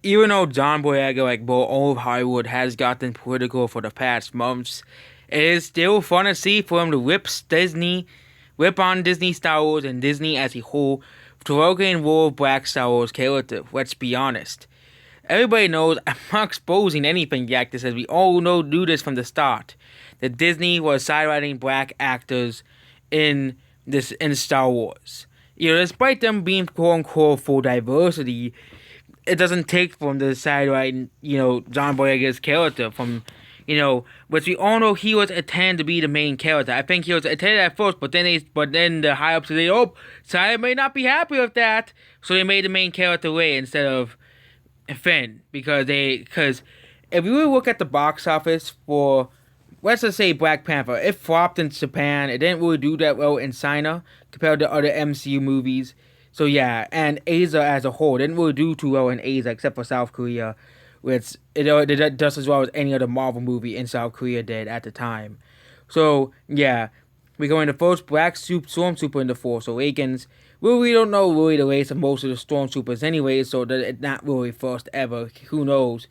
even though John Boyega, like all of Hollywood, has gotten political for the past months, it is still fun to see for him to rip on Disney Star Wars and Disney as a whole, provoking War of Black Star Wars character. Let's be honest. Everybody knows I'm not exposing anything yet. This as we all knew this from the start, that Disney was sidelining black actors in Star Wars. Despite them being quote unquote for diversity, it doesn't take from the sideline, John Boyega's character from, which we all know he was intended to be the main character. I think he was intended at first, but then the high ups said, "Oh, Side may not be happy with that," so they made the main character Ray instead of Finn because if you look at the box office for, let's just say, Black Panther, it flopped in Japan. It didn't really do that well in China compared to other MCU movies. So yeah, and Asia as a whole didn't really do too well in Asia except for South Korea, which it did just as well as any other Marvel movie in South Korea did at the time. So yeah, we go into first Black Stormtrooper in the Force Awakens. Well, we don't know really the race of most of the Stormtroopers anyway, so that it's not really first ever. Who knows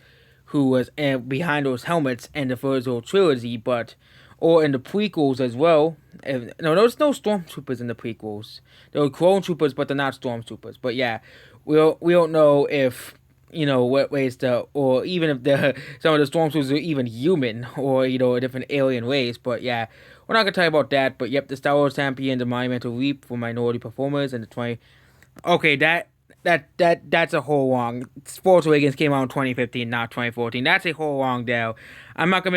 who was behind those helmets in the first whole trilogy, but or in the prequels as well. No, there's no stormtroopers in the prequels. There were clone troopers, but they're not stormtroopers. But yeah, we don't know if what ways or even if some of the stormtroopers are even human or a different alien race. But yeah, we're not gonna talk about that. But yep, the Star Wars champion, the monumental leap for minority performers, and the 20. Okay, that's a whole wrong. Force Awakens came out in 2015, not 2014. That's a whole wrong deal. I'm not gonna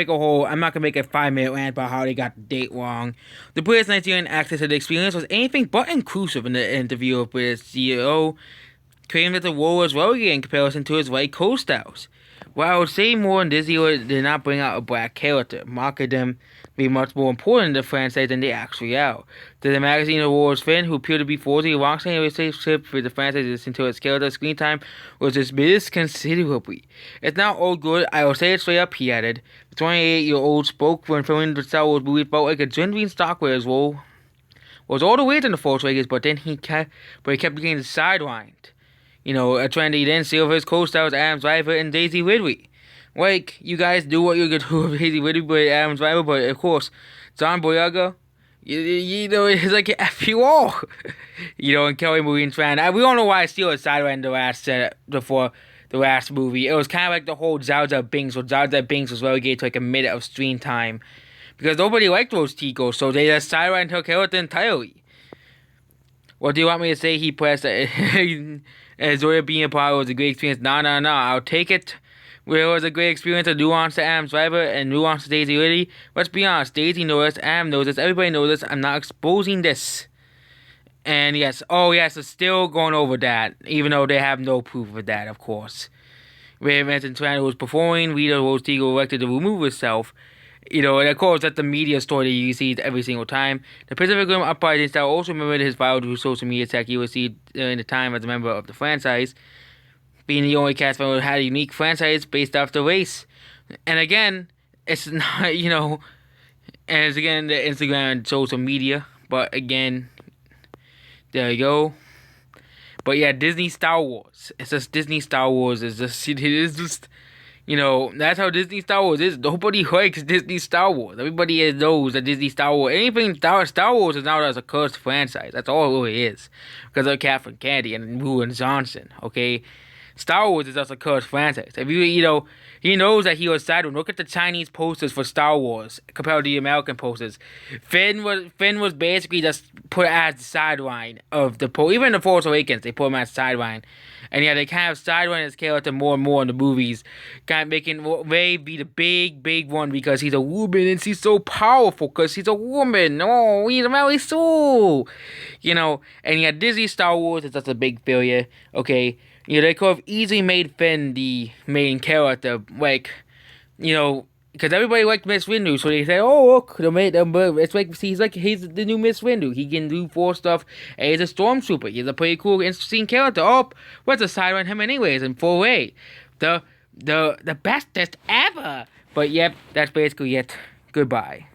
make a 5 minute rant about how they got the date wrong. The British Nigerian access to the experience was anything but inclusive in the interview of British CEO, claimed that the war was relegated in comparison to its white co-stars. While I would say more in Disney did not bring out a black character, marketed them be much more important in the franchise than they actually are. The magazine awards Finn, who appeared to be 40, alongside a relationship with the franchise until its character screen time was dismissed considerably. It's not all good, I will say it straight up, he added. The 28-year-old spoke when filming the Star Wars movie felt like a genuine Starkwear's role was all the way in the Force Awakens, but he kept getting sidelined. A trend he didn't see over his co-stars Adam Driver and Daisy Ridley. Like, you guys do what you're gonna do with Daisy Ridley with Adam Driver, but of course, John Boyega, it's like F you all. And Kelly Marine Tran. We don't know why Steel was sidelined before the last movie. It was kind of like the whole Jar Jar Binks, where Jar Jar Binks was relegated to like a minute of screen time. Because nobody liked those Ticos, so they just sidelined her character entirely. What do you want me to say? He pressed Zoya being a part was a great experience. No. I'll take it. Where it was a great experience, a nuance to Adam's Driver and nuance to Daisy Ridley. Let's be honest, Daisy knows this, Adam knows this, everybody knows this. I'm not exposing this. And yes, it's still going over that, even though they have no proof of that, of course. Where Vincent Trano was performing, Rita Rose Tigo elected to remove herself. And of course, that's the media story that you see every single time. The Pacific Rim uprising style also remembered his viral social media attack he received during the time as a member of the franchise, being the only cast member who had a unique franchise based off the race. And again, it's not, and it's again the Instagram and social media. But again, there you go. But yeah, Disney Star Wars. It's just Disney Star Wars is just, it is just, that's how Disney Star Wars is. Nobody likes Disney Star Wars. Everybody knows that Disney Star Wars, anything Star Wars is now as a cursed franchise. That's all it really is. Because of Catherine Kennedy and Ruin Johnson, okay? Star Wars is just a cursed franchise. If he knows that he was sidelined. Look at the Chinese posters for Star Wars compared to the American posters. Finn was basically just put as the sideline of the even in the Force Awakens they put him as sideline, and yeah, they kind of sideline his character more and more in the movies, kind of making Rey be the big one because he's a woman and she's so powerful because she's a woman. Oh, he's a Mary Sue, And yeah, Disney Star Wars is just a big failure. Okay. They could have easily made Finn the main character, because everybody liked Miss Windu, so they said, "Oh, look, they made them. It's like he's the new Miss Windu. He can do Force stuff. And he's a stormtrooper. He's a pretty cool, interesting character. Oh, what's a side on him anyways? In full way, the bestest ever. But yep, that's basically it. Goodbye."